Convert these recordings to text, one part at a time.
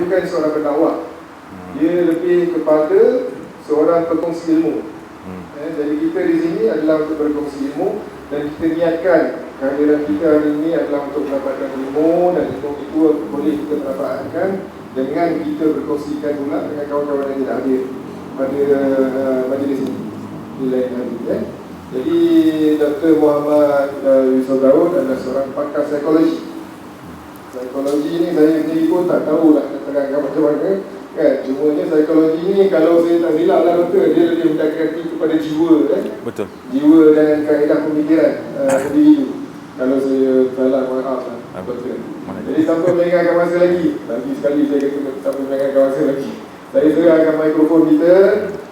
bukan seorang pendakwah. Dia lebih kepada seorang pekongsi ilmu. Jadi kita di sini adalah untuk berkongsi ilmu, dan kita niatkan kehadiran kita hari ini adalah untuk mendapatkan ilmu, dan ilmu itu boleh kita dapatkan dengan kita berkongsikan pula dengan kawan-kawan yang tidak hadir pada majlis ini di lain hari. Jadi Dr. Mohammed Yusuf Dawood adalah seorang pakar psikologi. Psikologi ni saya sendiri pun tak tahu nak terangkan macam mana kan. Cumanya psikologi ni kalau saya tak silap lah doktor, dia lebih mendekati kepada jiwa kan. Betul. Jiwa dan kaedah pemikiran individu. Kalau saya salah, maaf lah doktor. Jadi tanpa melengahkan masa lagi, nanti sekali saya kata tanpa melengahkan masa lagi, saya serahkan mikrofon kita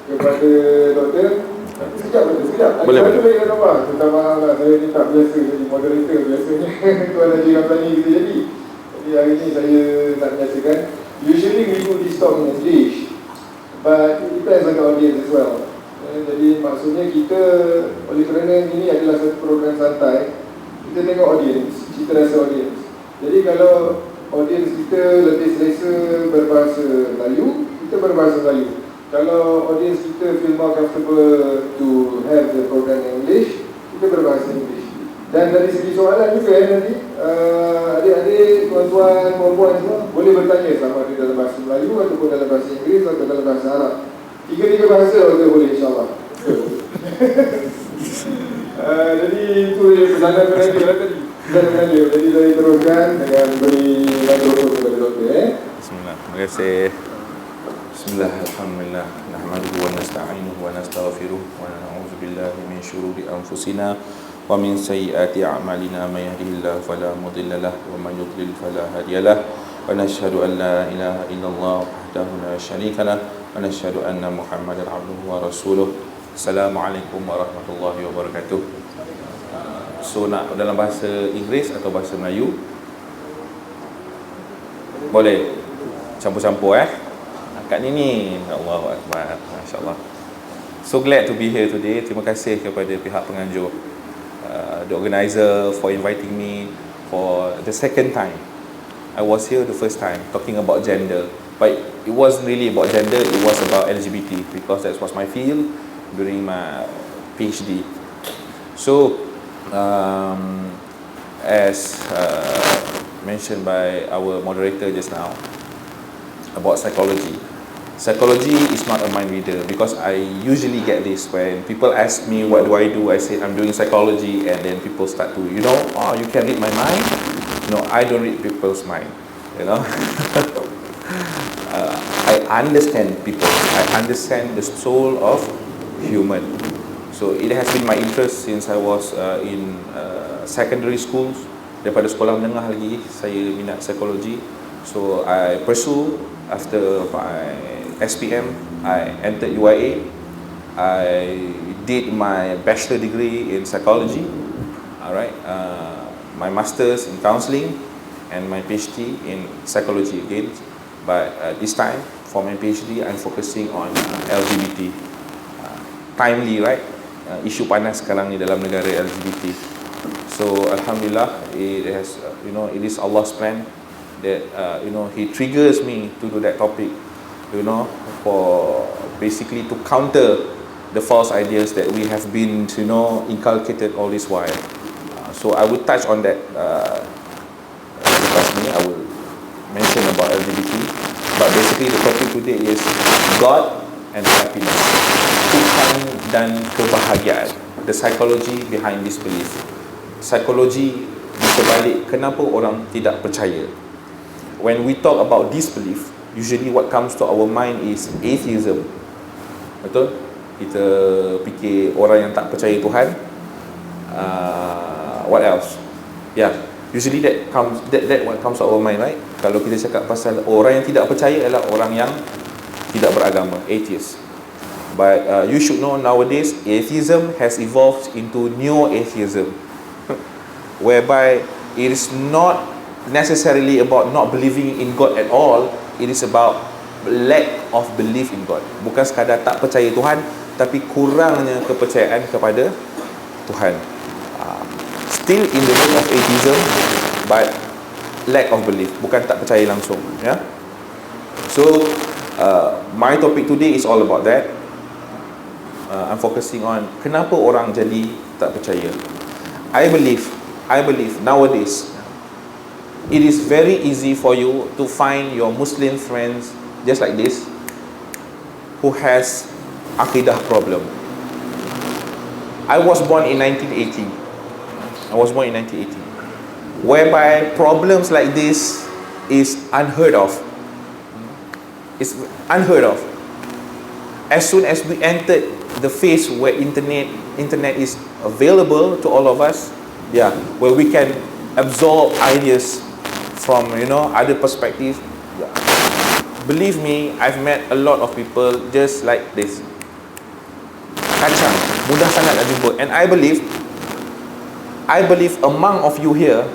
kepada doktor. Sekejap doktor, sekejap. Boleh. Saya dah nampak, minta maaf lah, saya ni tak biasa jadi moderator. Biasanya Tuan Haji Ramlani kita jadi. Jadi hari ni saya nak menyatakan, usually we do this talk in English, but it depends on the audience as well. Jadi maksudnya kita, oleh kerana ini adalah satu program santai, kita tengok audience, cita rasa audience. Jadi kalau audience kita lebih selesa berbahasa Melayu, kita berbahasa Melayu. Kalau audience kita feel more comfortable to have the program in English, kita berbahasa English. Dan dari segi soalan juga nanti adik-adik, tuan-tuan, puan-puan semua boleh bertanya sama ada dalam bahasa Melayu ataupun dalam bahasa Inggeris atau dalam bahasa Arab. Tiga-tiga bahasa kita boleh, insyaAllah. Jadi itu pesanan penanya tadi. Pesanan penanya. Jadi saya teruskan dengan beri mikrofon kepada doktor. Bismillah. Terima kasih. Bismillah, alhamdulillah, nahmaduhu wa nasta'inuhu wa nastaghfiruh wa na'udzu billahi min syururi anfusina wa min sayyiati a'malina, may yahdihillahu fala mudilla lahu wa may yudlil fala hadiyalah, wa nashhadu an la ilaha illallah wahdahu la syarika lah, wa nashhadu anna Muhammadan abduhu wa rasuluh. Assalamualaikum warahmatullahi wabarakatuh. So nak dalam bahasa Inggeris atau bahasa Melayu? Boleh. Campur-campur kat ni. Allahu Akbar, masya-Allah. So glad to be here today. Terima kasih kepada pihak penganjur, the organizer, for inviting me for the second time. I was here the first time talking about gender, but it wasn't really about gender, it was about LGBT, because that was my field during my PhD. So as mentioned by our moderator just now about psychology. Psychology is not a mind reader, because I usually get this when people ask me what do, I say I'm doing psychology, and then people start to, oh, you can read my mind. No, I don't read people's mind, I understand people, I understand the soul of human. So it has been my interest since I was in secondary schools. Daripada sekolah menengah lagi saya minat psikologi. So I pursue after my SPM, I entered UIA. I did my bachelor degree in psychology, alright, my master's in counseling, and my PhD in psychology again. But this time for my PhD, I'm focusing on LGBT. Timely, right? Isu panas sekarang ni dalam negara LGBT. So alhamdulillah, it has, it is Allah's plan that He triggers me to do that topic, for basically to counter the false ideas that we have been, inculcated all this while. So I will touch on that. I will mention about LGBT, but basically the topic today is God and happiness, Tuhan dan kebahagiaan, the psychology behind disbelief. Psikologi di sebalik kenapa orang tidak percaya. When we talk about disbelief, usually what comes to our mind is atheism. Betul? Kita fikir orang yang tak percaya Tuhan. What else? Yeah, usually that what comes to our mind, right? Kalau kita cakap pasal orang yang tidak percaya adalah orang yang tidak beragama, atheist. But you should know nowadays atheism has evolved into neo-atheism, whereby it is not necessarily about not believing in God at all. It is about lack of belief in God. Bukan sekadar tak percaya Tuhan, tapi kurangnya kepercayaan kepada Tuhan. Still in the name of atheism, but lack of belief, bukan tak percaya langsung, ya. So my topic today is all about that. I'm focusing on kenapa orang jadi tak percaya. I believe nowadays it is very easy for you to find your Muslim friends just like this who has akidah problem. I was born in 1980. Whereby problems like this is unheard of. It's unheard of. As soon as we entered the phase where internet is available to all of us, where we can absorb ideas from other perspectives. Believe me, I've met a lot of people just like this. Kacang, mudah sangat nak jumpa. And I believe among of you here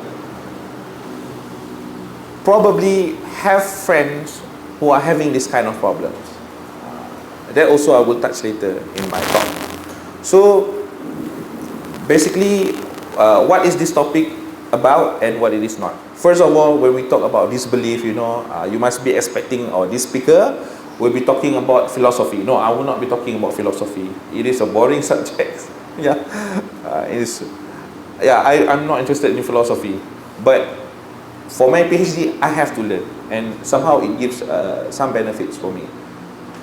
probably have friends who are having this kind of problems. That also I will touch later in my talk. So basically, what is this topic about and what it is not? First of all, when we talk about disbelief, you must be expecting, this speaker will be talking about philosophy. No, I will not be talking about philosophy. It is a boring subject. I'm not interested in philosophy. But for my PhD, I have to learn, and somehow it gives some benefits for me.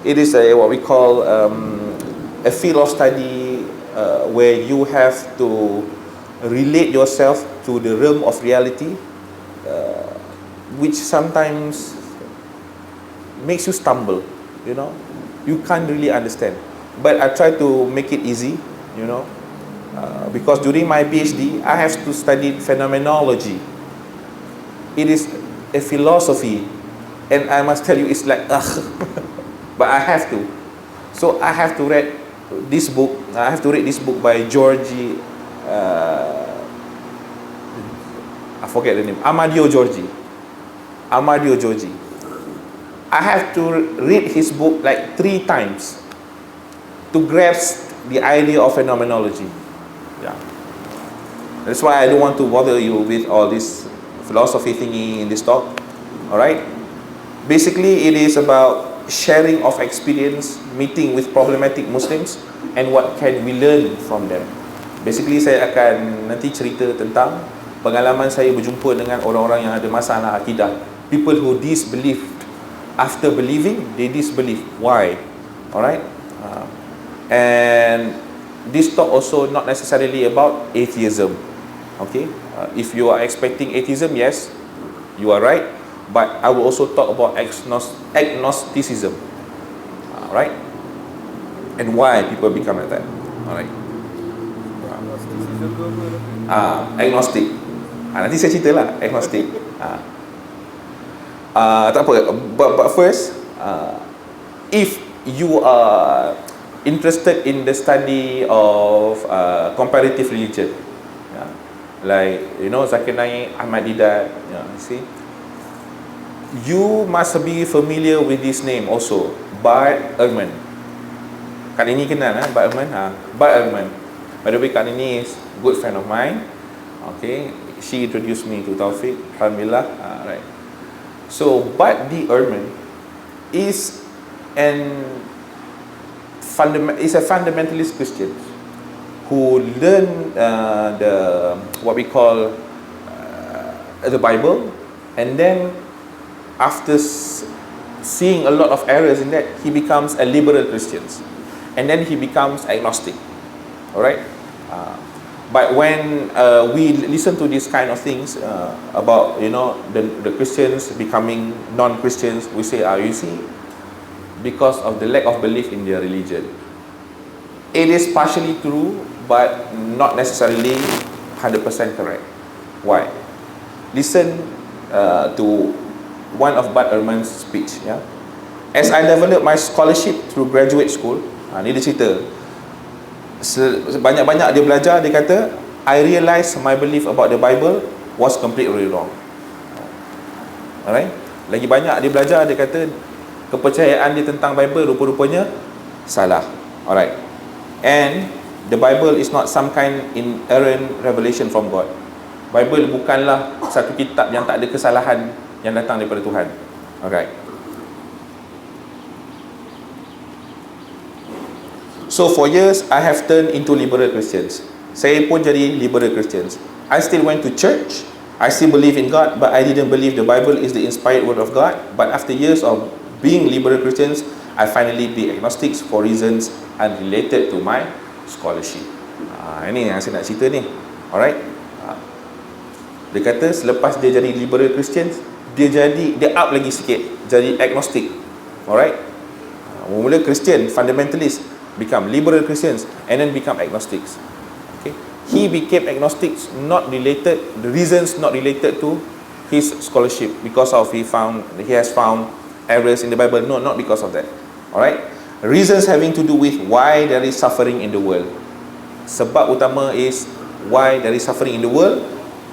It is what we call a field of study where you have to relate yourself to the realm of reality, which sometimes makes you stumble. You can't really understand. But I try to make it easy, because during my PhD, I have to study phenomenology. It is a philosophy, and I must tell you, it's like but I have to. So I have to read this book. I have to read this book by I forget the name. Amadeo Giorgi. I have to read his book like 3 times to grasp the idea of phenomenology. That's why I don't want to bother you with all this philosophy thingy in this talk. Alright? Basically, it is about sharing of experience, meeting with problematic Muslims, and what can we learn from them. Basically, saya akan nanti cerita tentang pengalaman saya berjumpa dengan orang-orang yang ada masalah akidah. People who disbelieved. After believing, they disbelieve. Why? Alright? And this talk also not necessarily about atheism. Okay? If you are expecting atheism, yes, you are right. But I will also talk about agnosticism. Right? And why people become like that. Alright. Agnostic. Nanti saya cerita lah agnostic. Tak apa. But first, if you are interested in the study of comparative religion, like Zakir Naik, Ahmad Didat, you see, you must be familiar with this name also, Bart Ehrman. Kak Nini kenal Bart Ehrman? Bart Ehrman. By the way, Kak Nini is a good friend of mine. Okay, she introduced me to Tawfiq. Alhamdulillah. Right. So Bart D. Ehrman is a fundamentalist Christian who learned what we call the Bible, and then after seeing a lot of errors in that, he becomes a liberal Christian, and then he becomes agnostic. Alright? But when we listen to these kind of things about the Christians becoming non-Christians, we say, you see, because of the lack of belief in their religion. It is partially true, but not necessarily 100% correct. Why? Listen to one of Bart Ehrman's speech. As I developed my scholarship through graduate school, ni dia cerita, banyak-banyak dia belajar, dia kata, I realized my belief about the Bible was completely wrong. Alright? Lagi banyak dia belajar, dia kata kepercayaan dia tentang Bible rupa-rupanya salah. Alright. And the Bible is not some kind inerrant revelation from God. Bible bukanlah satu kitab yang tak ada kesalahan yang datang daripada Tuhan. Alright. So for years, I have turned into liberal Christians. Saya pun jadi liberal Christians. I still went to church. I still believe in God, but I didn't believe the Bible is the inspired word of God. But after years of being liberal Christians, I finally be agnostics for reasons unrelated to my scholarship. Ini yang saya nak cerita ni. Alright. Dia kata selepas dia jadi liberal Christians, dia up lagi sikit, jadi agnostic. Alright. Mula Christian, fundamentalist, become liberal Christians, and then become agnostics. Okay. He became agnostics, the reasons not related to his scholarship, because of he has found errors in the Bible. No, not because of that. Alright. Reasons having to do with why there is suffering in the world. Sebab utama is why there is suffering in the world.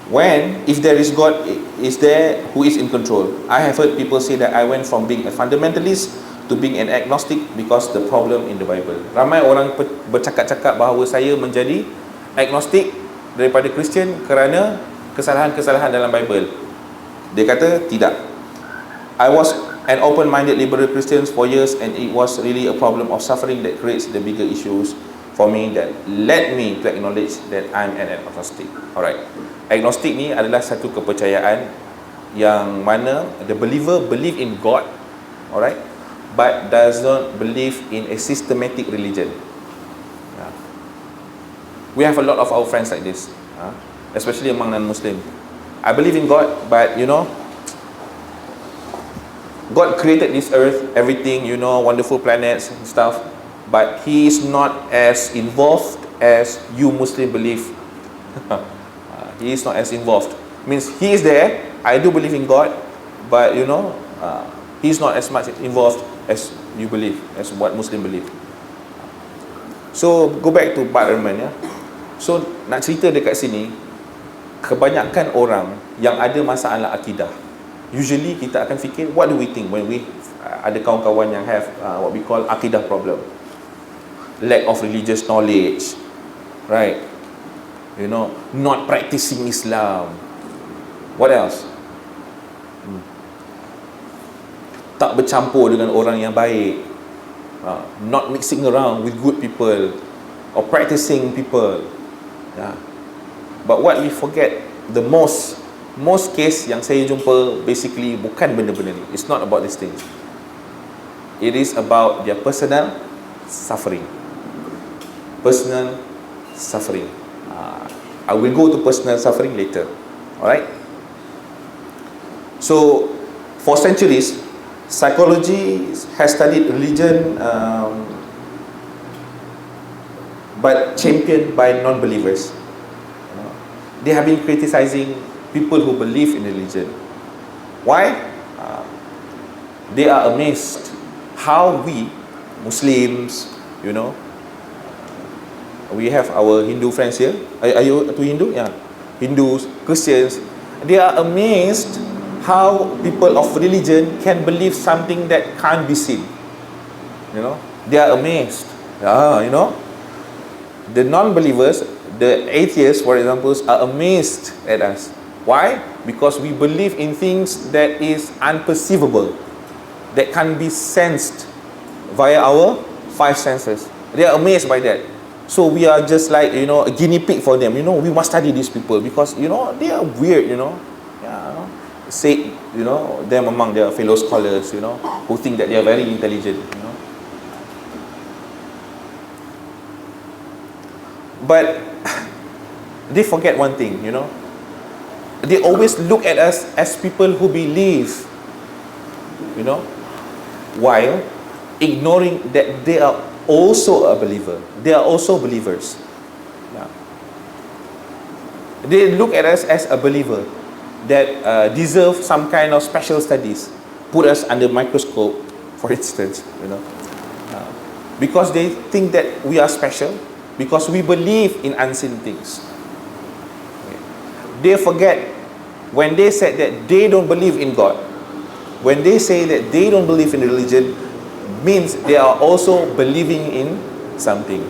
When, if there is God, is there who is in control? I have heard people say that I went from being a fundamentalist to being an agnostic because the problem in the Bible. Ramai orang bercakap-cakap bahawa saya menjadi agnostik daripada Christian kerana kesalahan-kesalahan dalam Bible. Dia kata tidak. I was an open-minded liberal Christian for years, and it was really a problem of suffering that creates the bigger issues for me that led me to acknowledge that I'm an agnostic. Alright. Agnostic ni adalah satu kepercayaan yang mana the believer believe in God, alright, but does not believe in a systematic religion. We have a lot of our friends like this, especially among non-Muslim. I believe in God, but God created this earth, everything, wonderful planets and stuff, but He is not as involved as you Muslim believe. He is not as involved. Means He is there. I do believe in God, but He is not as much involved as you believe, as what Muslim believe. So go back to Pak Herman, ya. So nak cerita dekat sini, kebanyakan orang yang ada masalah akidah, usually kita akan fikir, what do we think when we ada kawan-kawan yang have what we call akidah problem, lack of religious knowledge, right? Not practicing Islam. What else? Tak bercampur dengan orang yang baik, not mixing around with good people or practicing people. But what we forget, the most case yang saya jumpa basically bukan benda-benda ni. It's not about these things. It is about their personal suffering. Personal suffering. I will go to personal suffering later. Alright. So for centuries, psychology has studied religion, but championed by non-believers. They have been criticizing people who believe in religion. Why? They are amazed how we Muslims, we have our Hindu friends here. Are you to Hindu? Yeah. Hindus, Christians. They are amazed how people of religion can believe something that can't be seen. They are amazed. The non-believers, the atheists, for example, are amazed at us. Why? Because we believe in things that is unperceivable, that can be sensed via our five senses. They are amazed by that. So we are just like, a guinea pig for them. We must study these people because, they are weird, say, them among their fellow scholars, who think that they are very intelligent, But they forget one thing, They always look at us as people who believe, while ignoring that they are also a believer. They are also believers. They look at us as a believer that deserve some kind of special studies, put us under microscope, for instance, because they think that we are special, because we believe in unseen things. They forget when they said that they don't believe in God, when they say that they don't believe in religion, means they are also believing in something.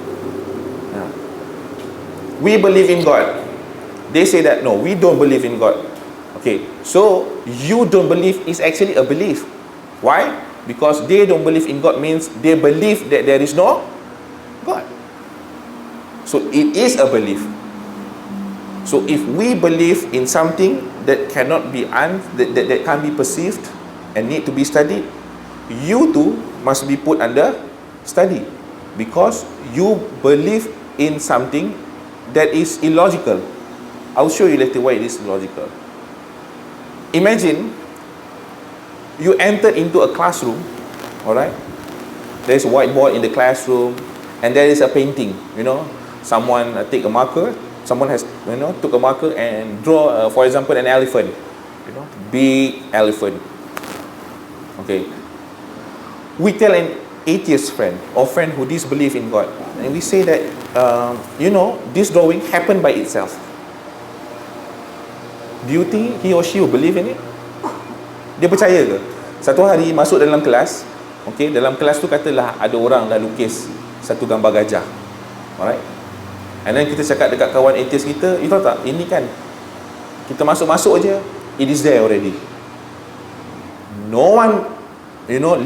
We believe in God. They say that no, we don't believe in God. Okay, so you don't believe is actually a belief. Why? Because they don't believe in God means they believe that there is no God. So it is a belief. So if we believe in something that cannot be that can't be perceived and need to be studied, you too must be put under study, because you believe in something that is illogical. I'll show you later why it is illogical. Imagine you enter into a classroom, alright? There's a whiteboard in the classroom and there is a painting, someone take a marker, someone has, took a marker and draw, for example, an elephant, big elephant. Okay. We tell an atheist friend or friend who disbelieves in God, and we say that, this drawing happened by itself. Do you think he or she will believe in it? Dia percaya ke? Satu hari masuk dalam kelas, okay, dalam kelas tu katalah ada orang dah lukis satu gambar gajah. Alright? And then kita cakap dekat kawan atheist kita, you tahu tak, ini kan kita masuk-masuk aja, it is there already. No one,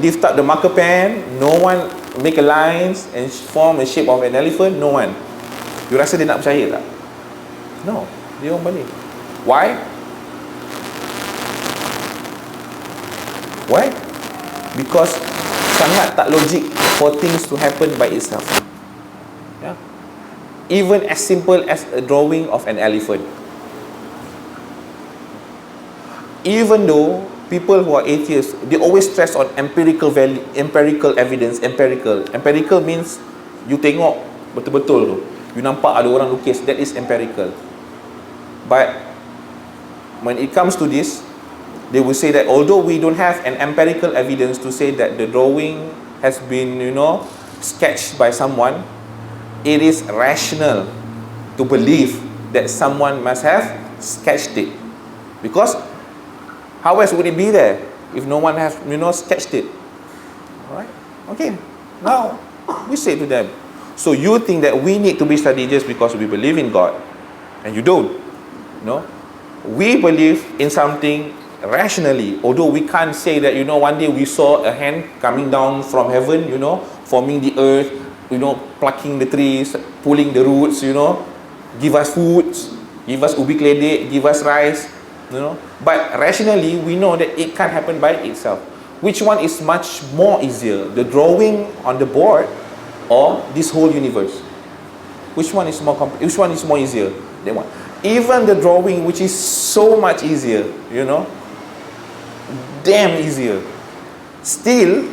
lift up the marker pen, no one make a lines and form a shape of an elephant, no one. You rasa dia nak percaya tak? No, dia orang balik. Why? Why? Because sangat tak logik for things to happen by itself. Yeah. Even as simple as a drawing of an elephant. Even though people who are atheists, they always stress on empirical evidence. Empirical means you tengok betul-betul tu, you nampak ada orang lukis, that is empirical. But when it comes to this, they will say that although we don't have an empirical evidence to say that the drawing has been, sketched by someone, it is rational to believe that someone must have sketched it. Because how else would it be there if no one has, sketched it? Alright? Okay. Now, we say to them, so you think that we need to be studied just because we believe in God, and you don't. We believe in something rationally, although we can't say that, one day we saw a hand coming down from heaven, forming the earth, plucking the trees, pulling the roots, give us food, give us ubi keledek, give us rice, But rationally, we know that it can't happen by itself. Which one is much more easier? The drawing on the board or this whole universe? Which one is more easier? That one. Even the drawing, which is so much easier, damn easier. Still,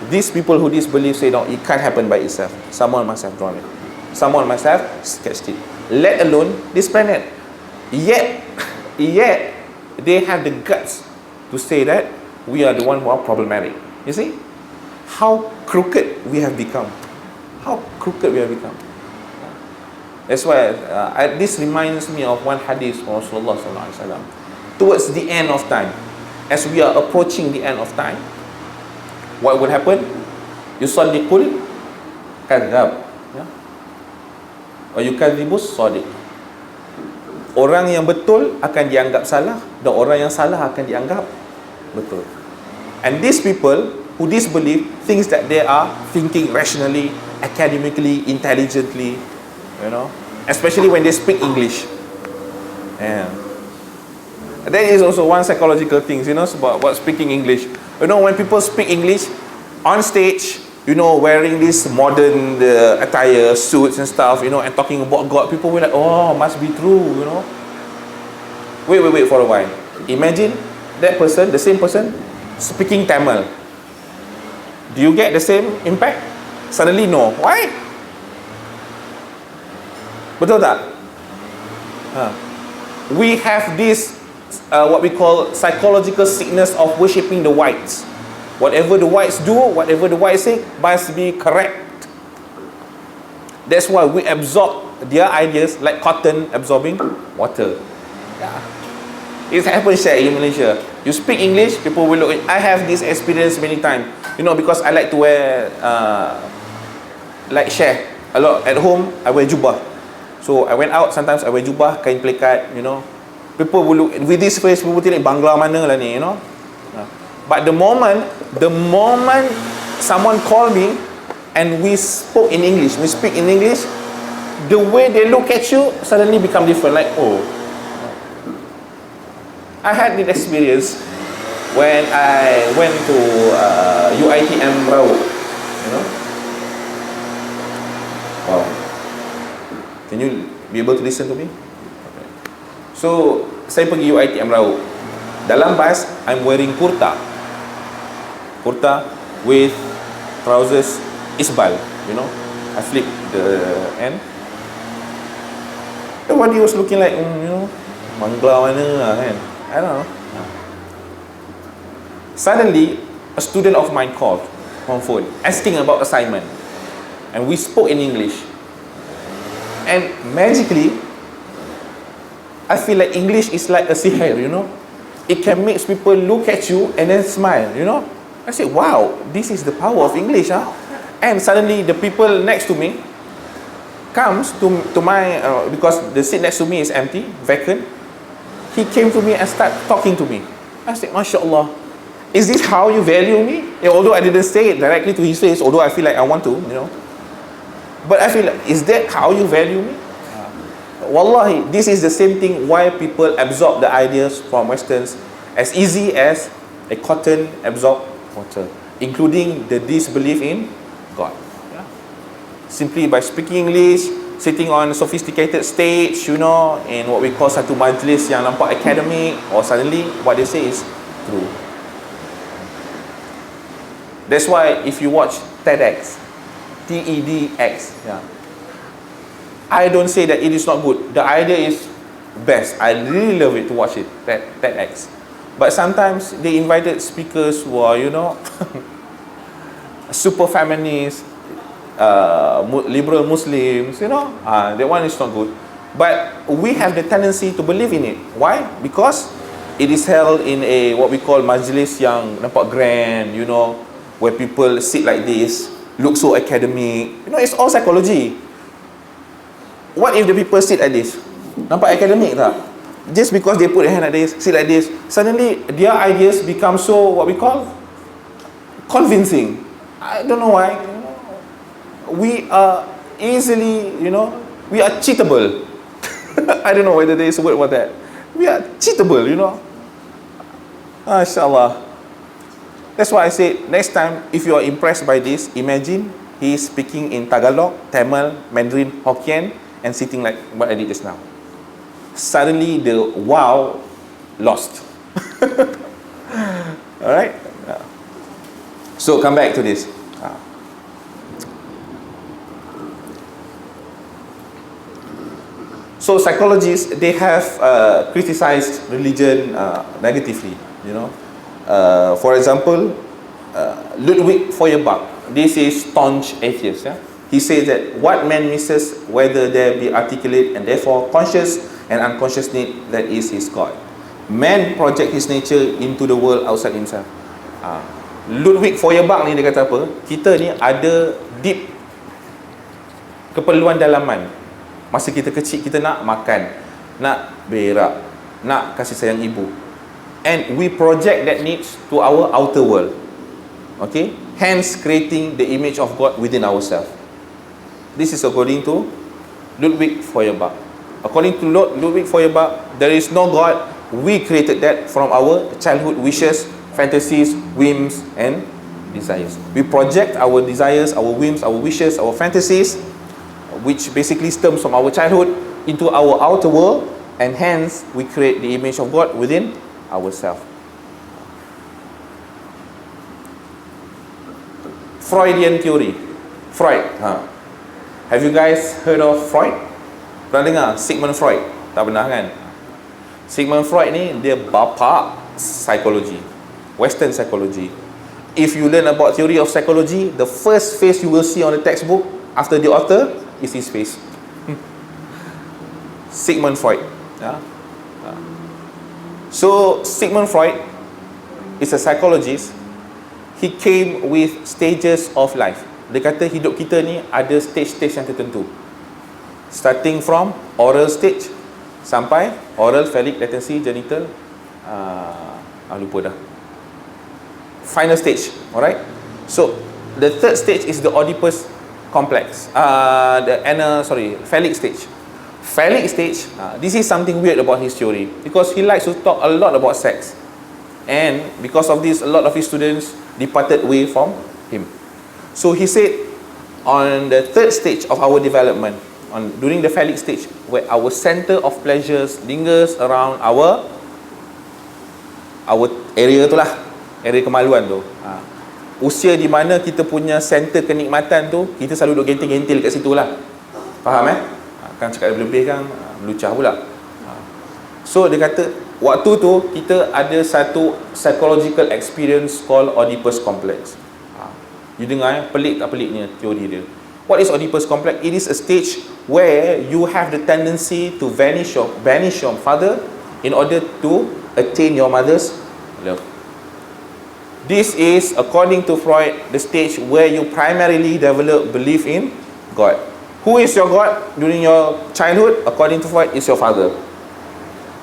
these people who disbelieve say, no, it can't happen by itself. Someone must have drawn it. Someone must have sketched it. Let alone this planet. Yet, they have the guts to say that we are the one who are problematic. You see? How crooked we have become. How crooked we have become. That's why this reminds me of one hadith from Rasulullah SAW. Towards the end of time, as we are approaching the end of time, what would happen? Yusaddiqul kadhab, or yukadzibus sadiq. Orang yang betul akan dianggap salah, dan orang yang salah akan dianggap betul. And these people who disbelieve thinks that they are thinking rationally, academically, intelligently, especially when they speak English. Yeah. That is also one psychological thing, about speaking English. When people speak English on stage, wearing this modern attire, suits and stuff, and talking about God, people will like, oh, must be true, Wait for a while. Imagine that person, the same person, speaking Tamil. Do you get the same impact? Suddenly, no. Why? Betul tak? We have this, what we call psychological sickness of worshipping the whites. Whatever the whites do, whatever the whites say, must be correct. That's why we absorb their ideas like cotton absorbing water. Yeah. It happens here in Malaysia. You speak English, people will look at. I have this experience many times. Because I like to wear, share a lot. At home, I wear jubah. So I went out, sometimes I wear jubah, kain plekat, People will look with this face, people think Bangla mana lah ni, But the moment someone called me and we spoke in English, we speak in English, the way they look at you suddenly become different. Like, oh, I had this experience when I went to UiTM Rauk, you know. Wow. Can you be able to listen to me? Okay. So, saya pergi UiTM Rauk. Dalam bas, I'm wearing kurta with trousers isbal, you know. I flip the end. Everybody was looking like, you know, mangla mana lah kan. I don't know. Suddenly, a student of mine called on phone, asking about assignment. And we spoke in English. And magically, I feel like English is like a sihir, you know. It can make people look at you and then smile, you know. I said, wow, this is the power of English, huh? And suddenly the people next to me comes to my, because the seat next to me is empty, vacant. He came to me and started talking to me. I said, Masya Allah, is this how you value me? Yeah, although I didn't say it directly to his face, although I feel like I want to, you know. But I feel like, is that how you value me? Wallahi, this is the same thing why people absorb the ideas from Westerns as easy as a cotton absorb water, including the disbelief in God. Yeah. Simply by speaking English, sitting on a sophisticated stage, you know, in what we call satu majlis yang nampak academic, or suddenly what they say is true. That's why if you watch TEDx, TEDx, yeah, I don't say that it is not good. The idea is best. I really love it to watch it, TEDx. But sometimes they invited speakers who are, you know, super feminist, liberal Muslims, you know. That one is not good. But we have the tendency to believe in it. Why? Because it is held in a what we call majlis yang nampak grand, you know, where people sit like this, look so academic. You know, it's all psychology. What if the people sit like this? Nampak academic tak? Just because they put their hand like this, sit like this, suddenly their ideas become so what we call convincing. I don't know why. We are easily, you know, we are cheatable. I don't know whether there is a word for that. We are cheatable, you know. Inshallah. That's why I say next time if you are impressed by this, imagine he is speaking in Tagalog, Tamil, Mandarin, Hokkien, and sitting like what I did just now. Suddenly the wow lost. Alright? So come back to this. So psychologists, they have criticized religion negatively, you know. For example, Ludwig Feuerbach, this is staunch atheist, yeah? He says that what man misses, whether there be articulate and therefore conscious and unconscious need, that is his God. Man project his nature into the world outside himself. Ludwig Feuerbach ni dia kata apa? Kita ni ada deep keperluan dalaman. Masa kita kecil, kita nak makan, nak berak, nak kasih sayang ibu. And we project that needs to our outer world. Okay? Hence creating the image of God within ourselves. This is according to Ludwig Feuerbach. According to Ludwig Feuerbach, there is no God. We created that from our childhood wishes, fantasies, whims, and desires. We project our desires, our whims, our wishes, our fantasies, which basically stems from our childhood, into our outer world, and hence we create the image of God within ourselves. Freudian theory. Freud. Have you guys heard of Freud? Pernah dengar Sigmund Freud? Tak pernah kan? Sigmund Freud ni dia bapa psychology, Western psychology. If you learn about theory of psychology, the first face you will see on the textbook after the author is his face. Sigmund Freud. So Sigmund Freud is a psychologist. He came with stages of life. Dia kata hidup kita ni ada stage-stage yang tertentu. Starting from oral stage sampai oral, phallic, latency, genital, lupa dah. Final stage, alright? So the third stage is the Oedipus complex. Phallic stage. Phallic stage, this is something weird about his theory, because he likes to talk a lot about sex. And because of this, a lot of his students departed away from him. So he said, on the third stage of our development, during the phallic stage, where our center of pleasures lingers around our area tu lah, area kemaluan tu. Usia di mana kita punya center kenikmatan tu, kita selalu duduk gentil-gentil kat situ lah. Faham kan cakap lebih-lebih kan melucah pula. So dia kata waktu tu kita ada satu psychological experience called Oedipus complex. You dengar pelik tak peliknya teori dia. What is Oedipus complex? It is a stage where you have the tendency to banish your father in order to attain your mother's love. This is, according to Freud, the stage where you primarily develop belief in God. Who is your God during your childhood? According to Freud, is your father.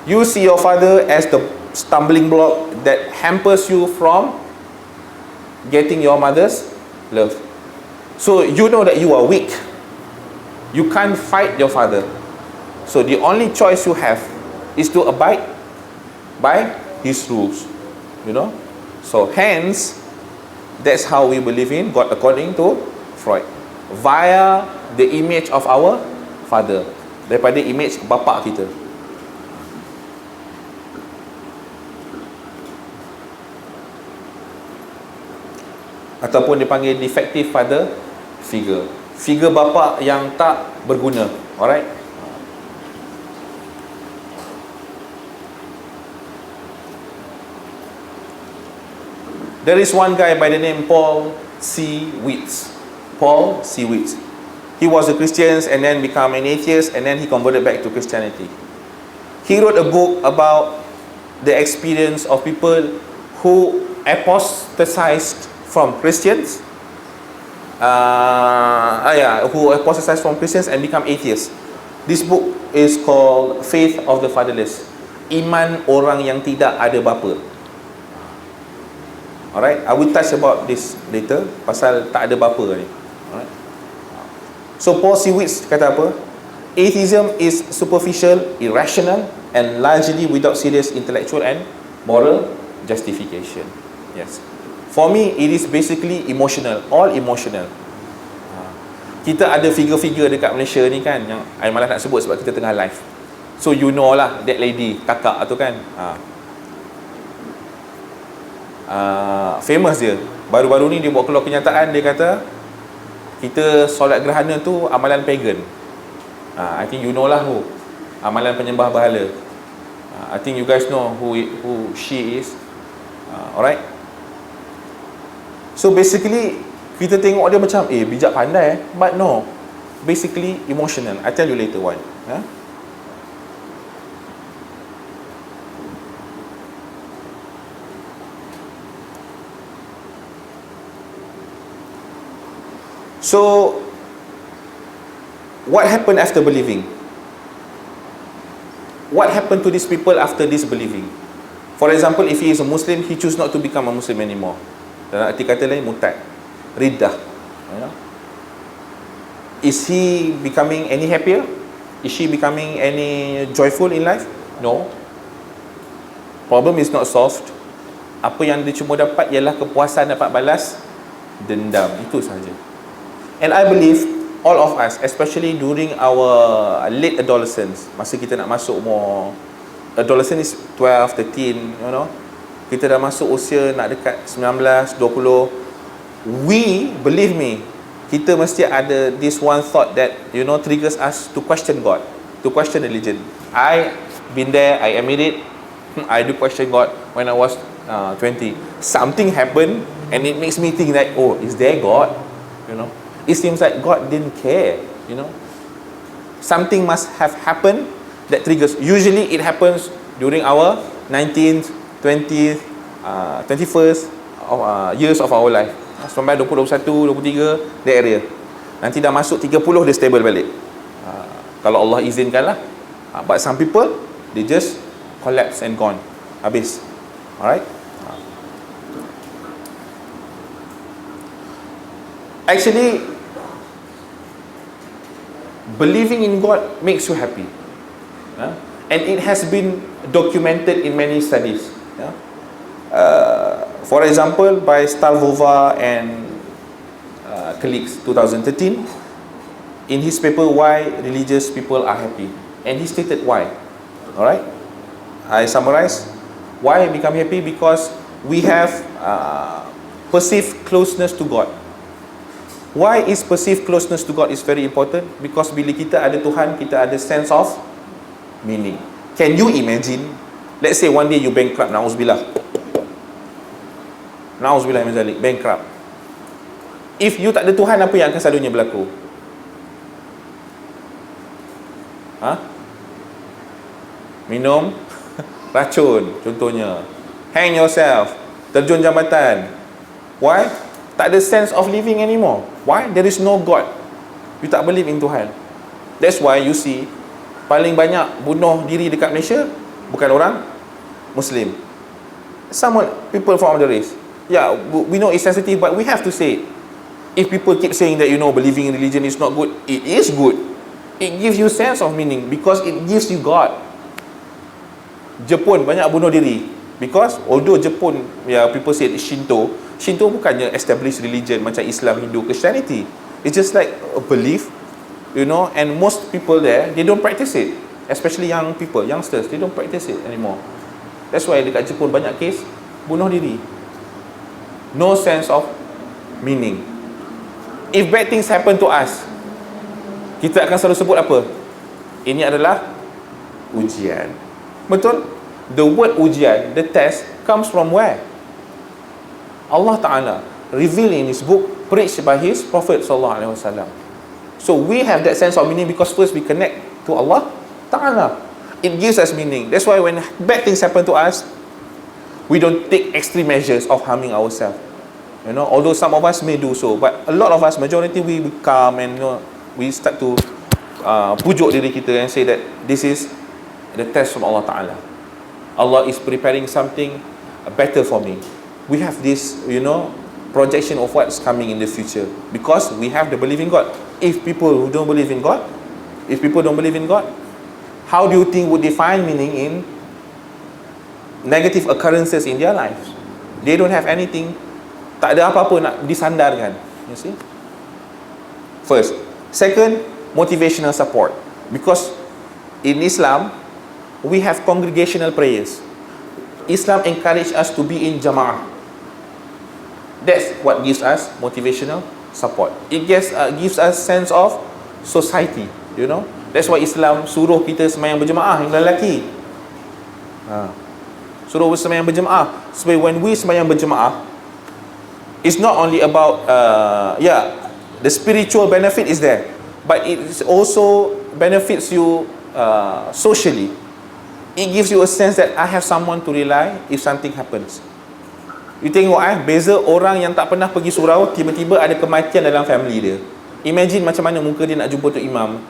You see your father as the stumbling block that hampers you from getting your mother's love. So you know that you are weak. You can't fight your father. So the only choice you have is to abide by his rules. You know? So hence, that's how we believe in God according to Freud. Via the image of our father. Daripada image bapa kita. Ataupun dipanggil defective father figure. Figure bapa yang tak berguna. Alright? There is one guy by the name Paul C. Witz. Paul C. Witz. He was a Christian and then became an atheist, and then he converted back to Christianity. He wrote a book about the experience of people who apostatized from Christians, who apostatized from Christians and become atheists. This book is called Faith of the Fatherless. Iman orang yang tidak ada bapa. Alright, I will touch about this later, pasal tak ada bapa ni. Alright. So Paul C. Witz kata apa? Atheism is superficial, irrational, and largely without serious intellectual and moral justification. Yes. For me, it is basically emotional, all emotional. Kita ada figure-figure dekat Malaysia ni kan, yang I malas nak sebut sebab kita tengah live. So you know lah, that lady, kakak tu kan. Famous dia. Baru-baru ni dia buat keluar kenyataan, dia kata kita solat gerhana tu amalan pagan. I think you know lah who. Amalan penyembah berhala. I think you guys know who she is. Alright. So basically kita tengok dia macam bijak pandai, but no, basically emotional. I tell you later why. So what happened after believing? What happened to these people after disbelieving? For example, if he is a Muslim, he choose not to become a Muslim anymore. Dalam arti kata lain, murtad, riddah. Is he becoming any happier? Is she becoming any joyful in life? No. Problem is not solved. Apa yang dia cuma dapat ialah kepuasan dapat balas dendam. Itu sahaja. And I believe all of us, especially during our late adolescence, masa kita nak masuk umur, adolescent is 12, 13, you know, kita dah masuk usia nak dekat 19, 20, we, believe me, kita mesti ada this one thought that, you know, triggers us to question God, to question religion. I been there, I admit it, I do question God when I was 20. Something happened and it makes me think that, oh, is there God? You know, it seems like God didn't care, you know. Something must have happened that triggers. Usually it happens during our 19th, 20th, 21st years of our life. Sampai 20, 21, 23, the area. Nanti dah masuk 30, dia stable balik. Kalau Allah izinkan lah. But some people, they just collapse and gone. Habis. Alright? Actually, believing in God makes you happy. And it has been documented in many studies. For example, by Stavova and colleagues, 2013, in his paper, Why Religious People Are Happy. And he stated why. Alright? I summarize. Why become happy? Because we have perceived closeness to God. Why is perceived closeness to God is very important? Because bila kita ada Tuhan, kita ada sense of meaning. Can you imagine? Let's say one day you bankrupt, na'uzubillah. Na'uzubillah min zalik, bankrupt. If you tak ada Tuhan, apa yang akan selalunya berlaku? Minum racun contohnya, hang yourself, terjun jambatan. Why? Tak ada sense of living anymore. Why? There is no God. You tak believe in Tuhan. That's why you see paling banyak bunuh diri dekat Malaysia bukan orang Muslim. People from other race. Yeah, we know it's sensitive, but we have to say it. If people keep saying that, believing in religion is not good, it is good. It gives you sense of meaning because it gives you God. Jepun banyak bunuh diri because although Jepun, people say Shinto bukannya established religion macam Islam, Hindu, Christianity. It's just like a belief, and most people there, they don't practice it. Especially young people, youngsters, they don't practice it anymore. That's why dekat Jepun banyak kes bunuh diri. No sense of meaning. If bad things happen to us, kita akan selalu sebut apa? Ini adalah ujian. Betul? The word ujian, the test, comes from where? Allah Ta'ala revealed in His book, preached by His Prophet SAW. So we have that sense of meaning because first we connect to Allah Ta'ala. It gives us meaning. That's why when bad things happen to us, we don't take extreme measures of harming ourselves. Although some of us may do so, but a lot of us, majority, we calm and we start to pujuk diri kita and say that this is the test from Allah Ta'ala. Allah is preparing something better for me. We have this, projection of what's coming in the future because we have the belief in God. If people don't believe in God, how do you think would they find meaning in negative occurrences in their lives? They don't have anything. Tak ada apa-apa nak disandarkan. You see? First. Second, motivational support. Because in Islam, we have congregational prayers. Islam encourage us to be in jama'ah. That's what gives us motivational support. It gives us sense of society. That's why Islam suruh kita sembahyang berjemaah yang lelaki. Suruh sembahyang berjemaah. So when we sembahyang berjemaah, it's not only about the spiritual benefit is there, but it also benefits you socially. It gives you a sense that I have someone to rely if something happens. You tengok beza orang yang tak pernah pergi surau, tiba-tiba ada kematian dalam family dia. Imagine macam mana muka dia nak jumpa Tok Imam.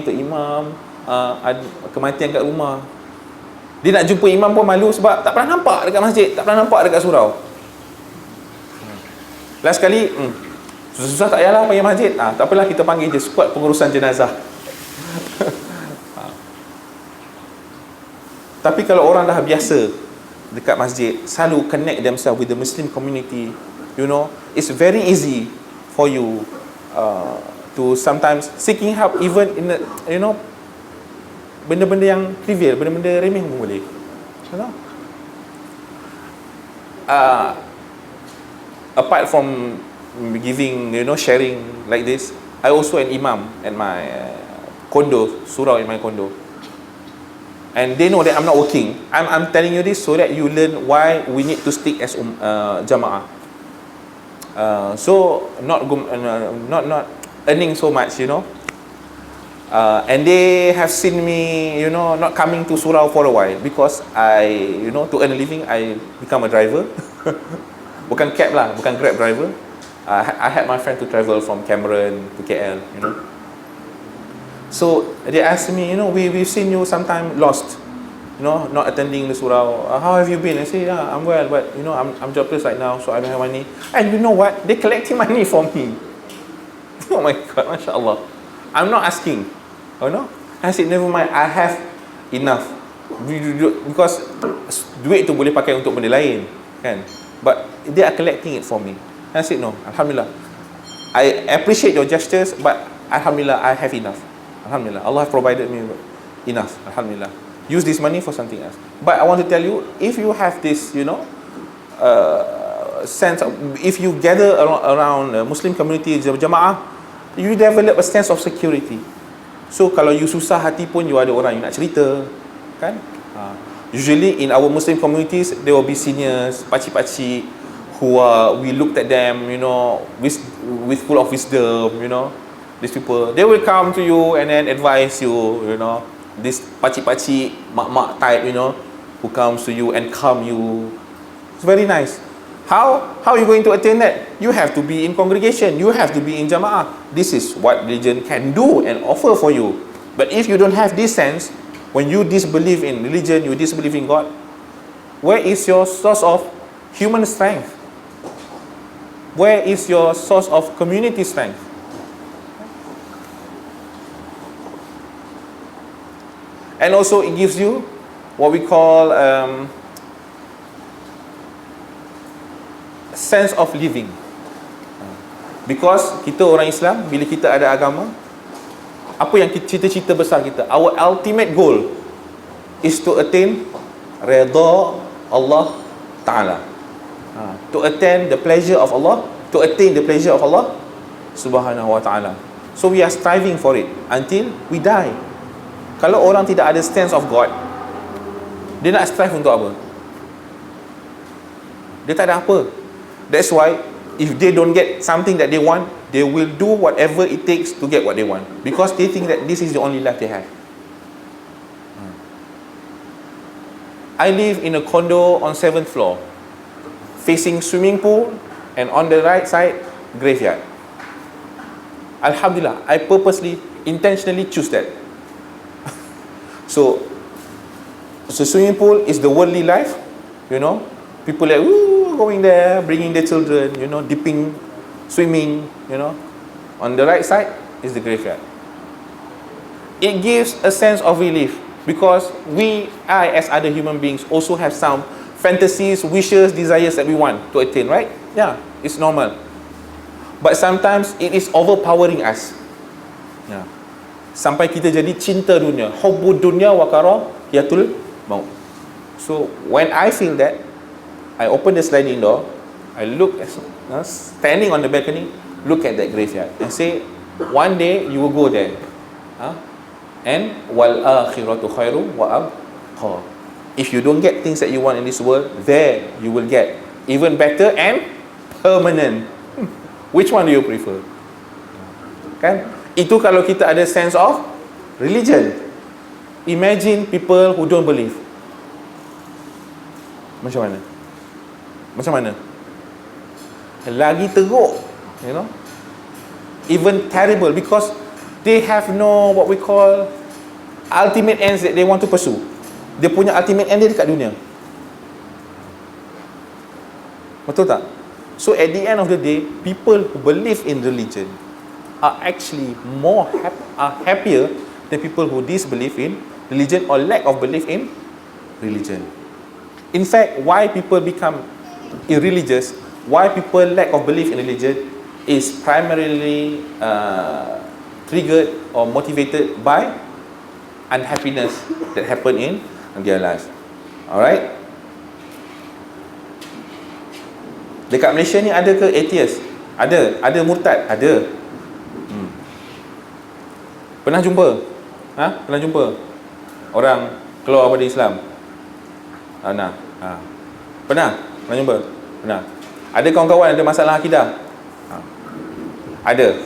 Tok Imam ada kematian kat rumah. Dia nak jumpa imam pun malu sebab tak pernah nampak dekat masjid, tak pernah nampak dekat surau. Last kali susah-susah tak payahlah pergi masjid. Tak apalah, kita panggil je skuad pengurusan jenazah. Tapi kalau orang dah biasa dekat masjid, selalu connect themselves with the Muslim community, it's very easy for you to sometimes seeking help even in the, benda-benda yang trivial, benda-benda remeh pun boleh. Apart from giving, sharing like this, I also an imam at my condo, surau in my condo. And they know that I'm not working. I'm telling you this so that you learn why we need to stick as jama'ah. So not earning so much, and they have seen me, not coming to surau for a while because I, to earn a living, I become a driver. Bukan cab lah, bukan Grab driver. I had my friend to travel from Cameron to KL, So they asked me, we've seen you sometime lost, not attending the surau. How have you been? I say, yeah, I'm well, but I'm jobless right now, so I don't have money. And you know what? They collecting money from me. Oh my God, masya Allah. I'm not asking. Oh no? I said, never mind, I have enough. Because duit tu boleh pakai untuk benda lain, kan? But they are collecting it for me. I said, no, Alhamdulillah. I appreciate your gestures, but Alhamdulillah, I have enough. Alhamdulillah, Allah have provided me enough. Alhamdulillah. Use this money for something else. But I want to tell you, if you have this, sense of, if you gather around Muslim community, jamaah, you develop a sense of security. So kalau you susah hati pun, you ada orang yang nak cerita, kan? Usually in our Muslim communities, there will be seniors, pakcik-pakcik, who we looked at them, with full of wisdom, these people, they will come to you and then advise you, this pakcik-pakcik, mak-mak type, who comes to you and calm you. It's very nice. How are you going to attain that? You have to be in congregation, you have to be in jama'ah. This is what religion can do and offer for you. But if you don't have this sense, when you disbelieve in religion, you disbelieve in God, where is your source of human strength? Where is your source of community strength? And also it gives you what we call sense of living. Because kita orang Islam, bila kita ada agama, apa yang cita-cita besar kita, our ultimate goal is to attain redha Allah Ta'ala, to attain the pleasure of Allah, to attain the pleasure of Allah Subhanahu wa Ta'ala. So we are striving for it until we die. Kalau orang tidak ada sense of God, dia nak strive untuk apa? Dia tak ada apa. That's why if they don't get something that they want, they will do whatever it takes to get what they want, because they think that this is the only life they have. I live in a condo on 7th floor, facing swimming pool, and on the right side, graveyard. Alhamdulillah, I purposely, intentionally choose that. So swimming pool is the worldly life, people like going there, bringing their children, dipping, swimming, On the right side is the graveyard. It gives a sense of relief, because I as other human beings also have some fantasies, wishes, desires that we want to attain, right? Yeah, it's normal. But sometimes it is overpowering us. Yeah. Sampai kita jadi cinta dunia, hubbud dunya wa karahiyatul maut. So when I feel that, I open the sliding door, I look standing on the balcony, look at that graveyard and say, one day you will go there, and wal akhiratu khairu wa abqa. If you don't get things that you want in this world, there you will get even better and permanent. Which one do you prefer? Kan? Itu kalau kita ada sense of religion. Imagine people who don't believe. Macam mana? Macam mana? Lagi teruk, even terrible, because they have no what we call ultimate ends that they want to pursue. Dia punya ultimate end dia dekat dunia. Betul tak? So at the end of the day, people who believe in religion are actually happier than people who disbelieve in religion or lack of belief in religion. In fact, why people become irreligious, why people lack of belief in religion, is primarily triggered or motivated by unhappiness that happen in their life. Alright? Dekat Malaysia ni ada ke atheist? Ada murtad? Ada. Pernah jumpa? Pernah jumpa orang keluar daripada Islam? Pernah? Pernah jumpa? Pernah. Ada kawan-kawan ada masalah akidah? Ada.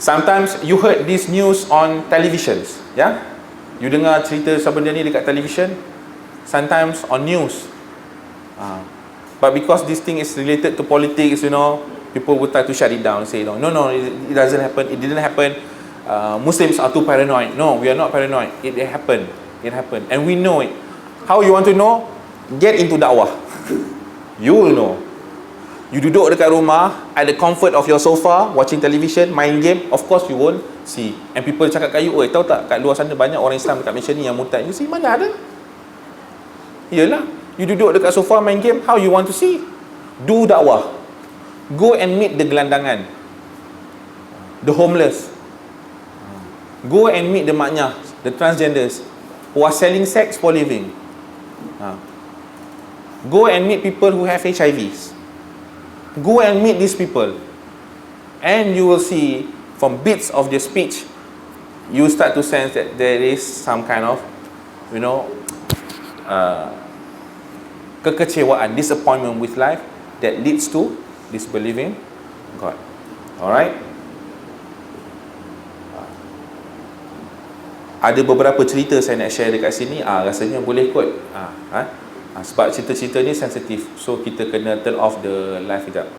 Sometimes you heard this news on televisions, you dengar cerita benda ni dekat television, sometimes on news. But because this thing is related to politics, people would try to shut it down and say, no, it doesn't happen, it didn't happen. Muslims are too paranoid. No, we are not paranoid. It happened. And we know it. How you want to know? Get into dakwah. You will know. You duduk dekat rumah, at the comfort of your sofa, watching television, main game, of course you won't see. And people cakap kat you, oi, tahu tak, kat luar sana banyak orang Islam dekat Malaysia ni yang murtad. You see, mana ada? Yelah, you duduk dekat sofa main game, how you want to see? Do dakwah. Go and meet the gelandangan, the homeless. Go and meet the maknyah, the transgenders who are selling sex for living. Go and meet people who have HIVs. Go and meet these people, and you will see from bits of their speech, you start to sense that there is some kind of, you know, kekecewaan, disappointment with life that leads to disbelieving God. Alright? Ada beberapa cerita saya nak share dekat sini. Rasanya boleh kot. Sebab cerita-cerita ni sensitif, so kita kena turn off the live sekejap.